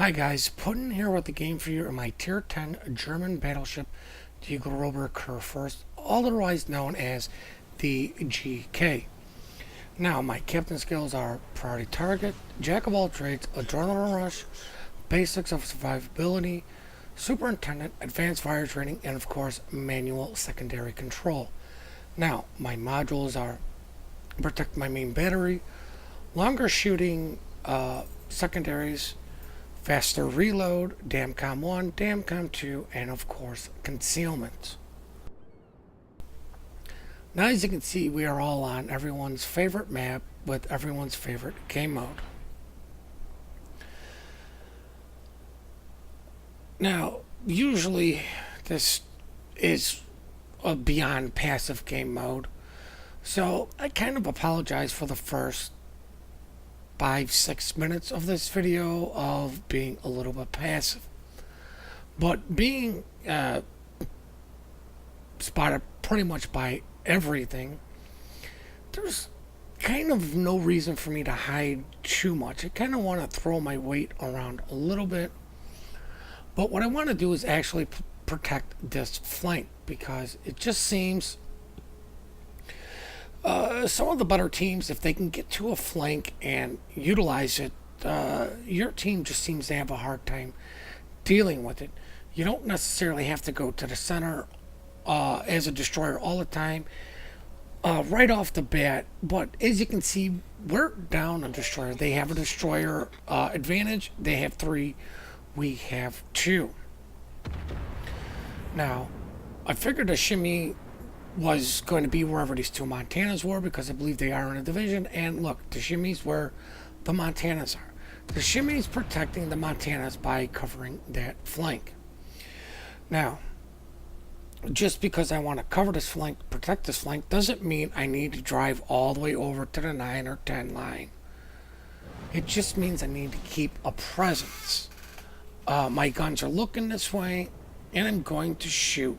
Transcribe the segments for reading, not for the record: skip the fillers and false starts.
Hi guys, Puddin here with the game for you in my Tier 10 German battleship, the Kurfürst, otherwise known as the GK. Now, my captain skills are priority target, jack of all trades, adrenaline rush, basics of survivability, superintendent, advanced fire training, and of course, manual secondary control. Now, my modules are protect my main battery, longer shooting secondaries, faster reload, Damcom 1, Damcom 2, and of course, concealment. Now, as you can see, we are all on everyone's favorite map with everyone's favorite game mode. Now, usually this is a beyond passive game mode, so I kind of apologize for the first 5-6 minutes of this video of being a little bit passive. But being spotted pretty much by everything, there's kind of no reason for me to hide too much. I kind of want to throw my weight around a little bit. But what I want to do is actually protect this flank, because it just seems some of the better teams, if they can get to a flank and utilize it, your team just seems to have a hard time dealing with it. You don't necessarily have to go to the center as a destroyer all the time right off the bat, but as you can see, we're down a destroyer. They have a destroyer advantage. They have 3. We have 2. Now, I figured a shimmy was going to be wherever these 2 Montanas were, because I believe they are in a division. And look, the shimmy's where the Montanas are. The shimmy's protecting the Montanas by covering that flank. Now, just because I want to cover this flank, protect this flank, doesn't mean I need to drive all the way over to the 9 or 10 line. It just means I need to keep a presence. My guns are looking this way, and I'm going to shoot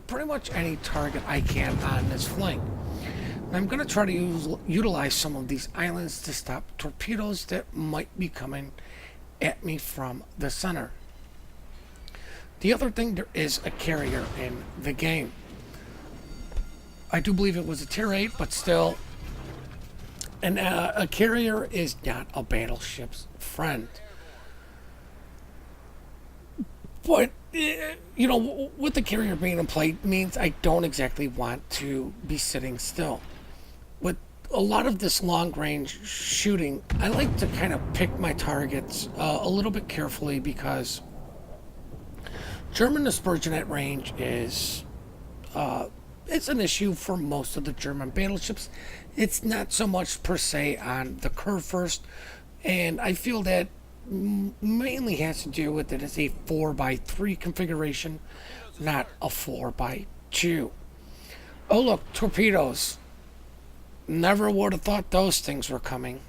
pretty much any target I can on this flank. And I'm going to try to utilize some of these islands to stop torpedoes that might be coming at me from the center. The other thing, there is a carrier in the game. I do believe it was a tier 8, but still, and a carrier is not a battleship's friend. But, you know, with the carrier being in play means I don't exactly want to be sitting still. With a lot of this long-range shooting, I like to kind of pick my targets a little bit carefully, because German dispersion at range is it's an issue for most of the German battleships. It's not so much per se on the Kurfürst, and I feel that mainly has to do with it as a 4x3 configuration, not a 4x2. Oh look, torpedoes. Never would have thought those things were coming.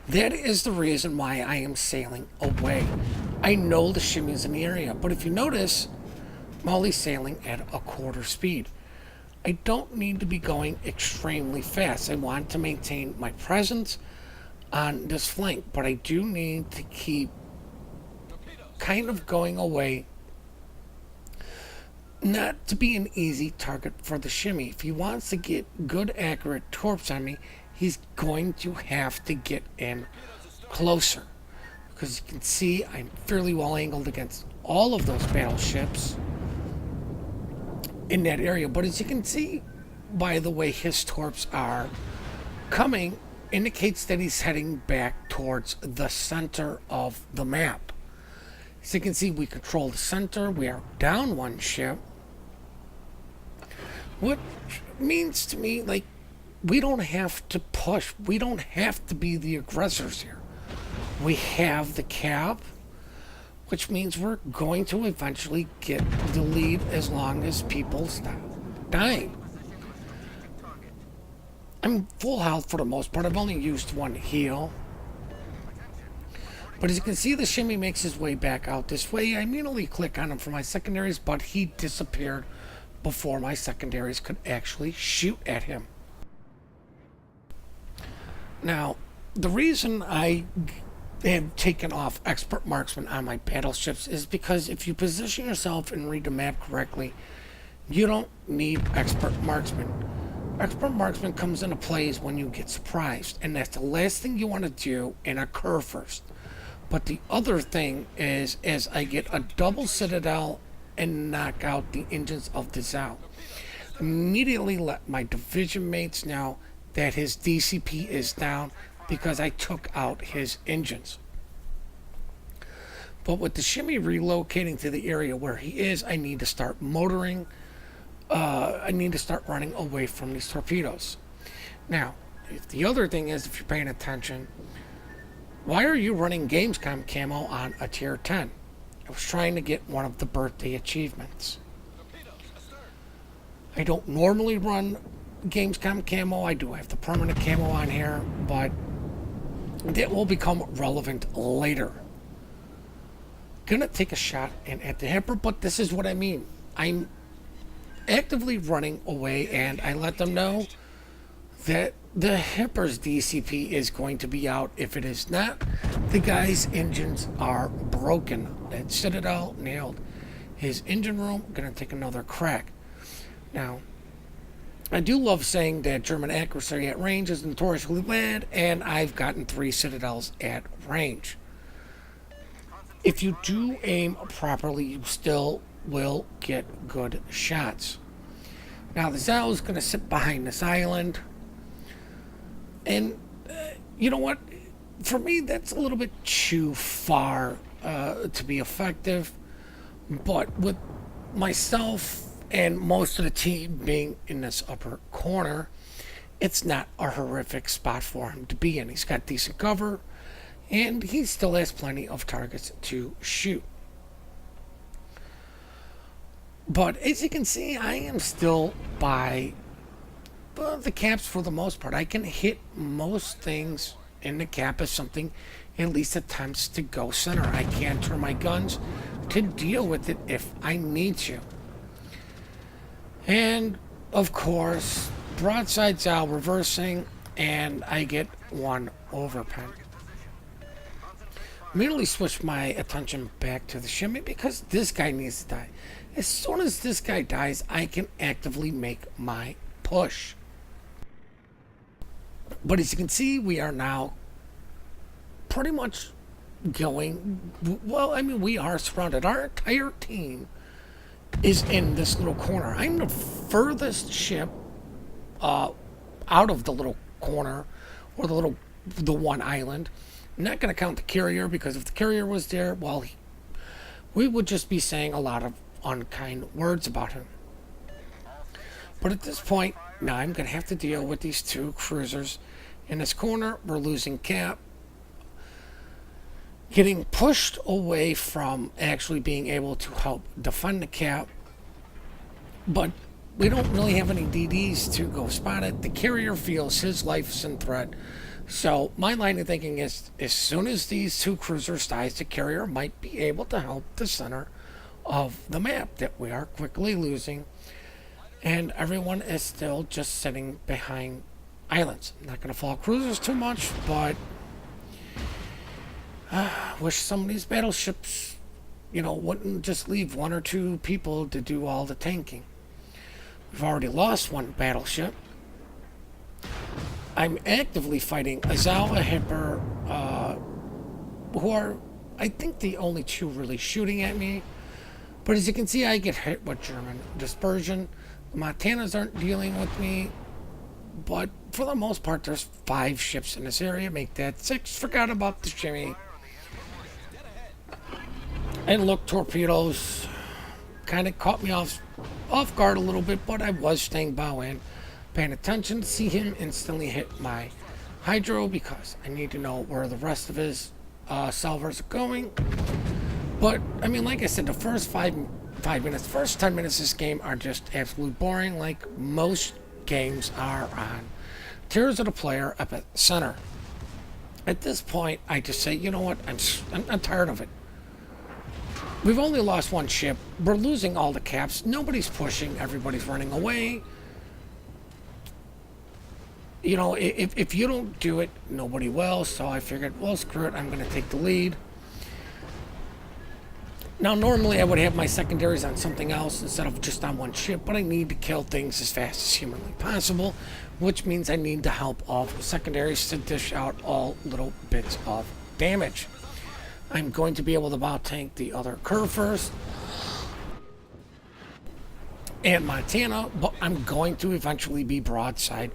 That is the reason why I am sailing away. I know the shimmy's in the area, but if you notice, I'm only sailing at a quarter speed. I don't need to be going extremely fast. I want to maintain my presence on this flank, but I do need to keep kind of going away, not to be an easy target for the shimmy. If he wants to get good accurate torps on me, he's going to have to get in closer, because you can see I'm fairly well angled against all of those battleships in that area. But as you can see by the way his torps are coming, indicates that he's heading back towards the center of the map. As you can see, we control the center. We are down 1 ship, which means to me, like, we don't have to push. We don't have to be the aggressors here. We have the cap, which means we're going to eventually get the lead as long as people stop dying. I'm full health for the most part. I've only used 1 heal. But as you can see, the shimmy makes his way back out this way. I immediately click on him for my secondaries, but he disappeared before my secondaries could actually shoot at him. Now, the reason I have taken off expert marksman on my battleships is because if you position yourself and read the map correctly, you don't need expert marksman. Expert marksman comes into plays when you get surprised, and that's the last thing you want to do in a Kurfürst. But the other thing is, as I get a double citadel and knock out the engines of the Zao, immediately let my division mates know that his DCP is down because I took out his engines. But with the shimmy relocating to the area where he is, I need to start motoring. I need to start running away from these torpedoes. Now, if the other thing is, if you're paying attention, why are you running Gamescom camo on a tier 10? I was trying to get one of the birthday achievements. I don't normally run Gamescom camo. I do have the permanent camo on here, but that will become relevant later. Gonna take a shot in at the hipper, but this is what I mean. I'm actively running away, and I let them know that the hipper's DCP is going to be out. If it is not, the guy's engines are broken. That Citadel nailed his engine room. Gonna take another crack. Now, I do love saying that German accuracy at range is notoriously bad, and I've gotten 3 Citadels at range. If you do aim properly, you still will get good shots. Now, the Zao is going to sit behind this island, and you know what? For me, that's a little bit too far to be effective, but with myself and most of the team being in this upper corner, it's not a horrific spot for him to be in. He's got decent cover, and he still has plenty of targets to shoot. But as you can see, I am still by the caps for the most part. I can hit most things in the cap if something at least attempts to go center. I can turn my guns to deal with it if I need to. And, of course, broadsides out reversing, and I get 1 overpen. Immediately switch my attention back to the shimmy because this guy needs to die. As soon as this guy dies, I can actively make my push. But as you can see, we are now pretty much going, well, I mean, we are surrounded. Our entire team is in this little corner. I'm the furthest ship out of the little corner, or the one island. I'm not going to count the carrier, because if the carrier was there, well, we would just be saying a lot of unkind words about him. But at this point, now I'm going to have to deal with these 2 cruisers in this corner. We're losing cap, getting pushed away from actually being able to help defend the cap, but we don't really have any DDs to go spot it. The carrier feels his life is in threat. So my line of thinking is, as soon as these 2 cruisers dies, the carrier might be able to help the center of the map that we are quickly losing, and everyone is still just sitting behind islands. I'm not going to fall cruisers too much, but wish some of these battleships, wouldn't just leave 1 or 2 people to do all the tanking. We've already lost 1 battleship. I'm actively fighting a Zao, a Hipper, who are, I think, the only 2 really shooting at me. But as you can see, I get hit with German dispersion. The Montanas aren't dealing with me. But for the most part, there's 5 ships in this area. Make that 6. Forgot about the shimmy. And look, torpedoes kind of caught me off guard a little bit, but I was staying bow in, paying attention to see him instantly hit my hydro, because I need to know where the rest of his salvers are going. But I mean, like I said, the first 5 minutes, first 10 minutes of this game are just absolute boring, like most games are on Tears of the Player up at center. At this point, I just say, you know what, I'm tired of it. We've only lost 1 ship. We're losing all the caps. Nobody's pushing. Everybody's running away. if you don't do it, nobody will. So I figured, well, screw it. I'm going to take the lead. Now, normally I would have my secondaries on something else instead of just on one ship, but I need to kill things as fast as humanly possible, which means I need the help of secondaries to dish out all little bits of damage. I'm going to be able to bow tank the other Kurfürst and Montana, but I'm going to eventually be broadside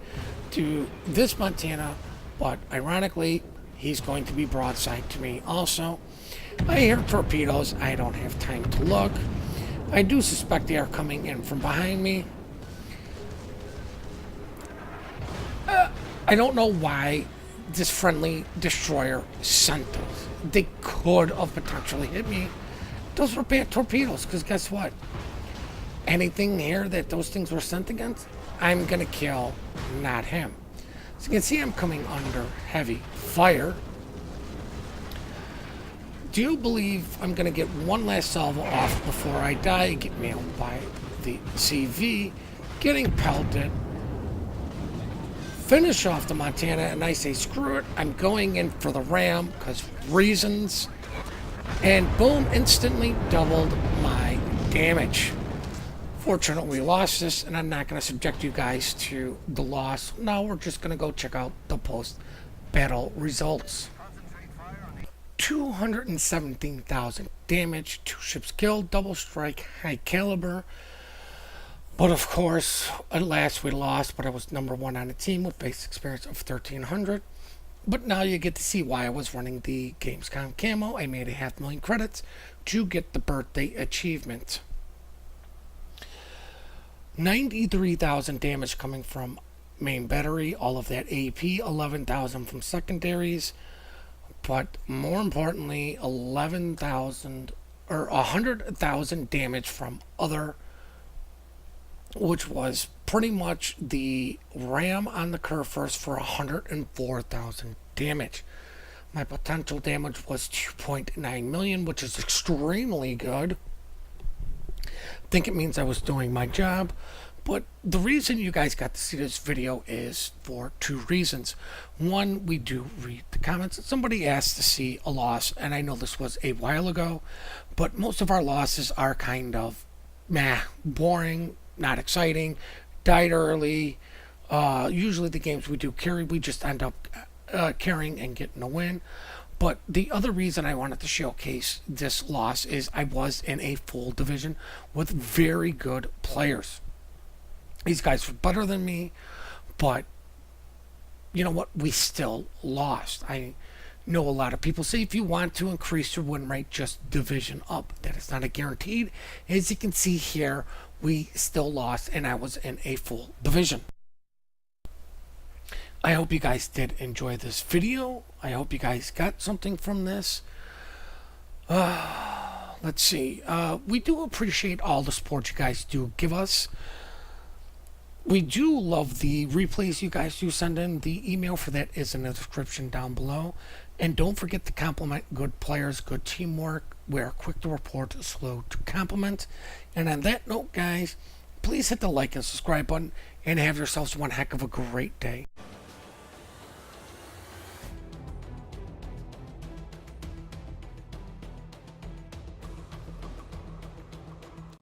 to this Montana, but ironically, he's going to be broadside to me also. I hear torpedoes. I don't have time to look. I do suspect they are coming in from behind me. I don't know why this friendly destroyer sent those. They could have potentially hit me. Those were bad torpedoes, because guess what? Anything here that those things were sent against, I'm going to kill, not him. So you can see I'm coming under heavy fire. Do you believe I'm going to get one last salvo off before I die, get nailed by the CV, getting pelted, finish off the Montana, and I say, screw it, I'm going in for the ram, because reasons, and boom, instantly doubled my damage. Fortunately, we lost this, and I'm not going to subject you guys to the loss. Now we're just going to go check out the post-battle results. 217,000 damage, 2 ships killed, double strike, high caliber. But of course, at last we lost, but I was number 1 on the team with base experience of 1,300. But now you get to see why I was running the Gamescom camo. I made 500,000 credits to get the birthday achievement. 93,000 damage coming from main battery, all of that AP, 11,000 from secondaries. But more importantly, 11,000 or 100,000 damage from other, which was pretty much the ram on the Kurfürst for 104,000 damage. My potential damage was 2.9 million, which is extremely good. I think it means I was doing my job. But the reason you guys got to see this video is for 2 reasons. One, we do read the comments. Somebody asked to see a loss, and I know this was a while ago, but most of our losses are kind of boring, not exciting, died early. Usually the games we do carry, we just end up carrying and getting a win. But the other reason I wanted to showcase this loss is I was in a full division with very good players. These guys were better than me, but you know what? We still lost. I know a lot of people say if you want to increase your win rate, just division up. That is not a guaranteed. As you can see here, we still lost, and I was in a full division. I hope you guys did enjoy this video. I hope you guys got something from this. Let's see. We do appreciate all the support you guys do give us. We do love the replays you guys do send in. The email for that is in the description down below. And don't forget to compliment good players, good teamwork. We're quick to report, slow to compliment. And on that note, guys, please hit the like and subscribe button and have yourselves one heck of a great day.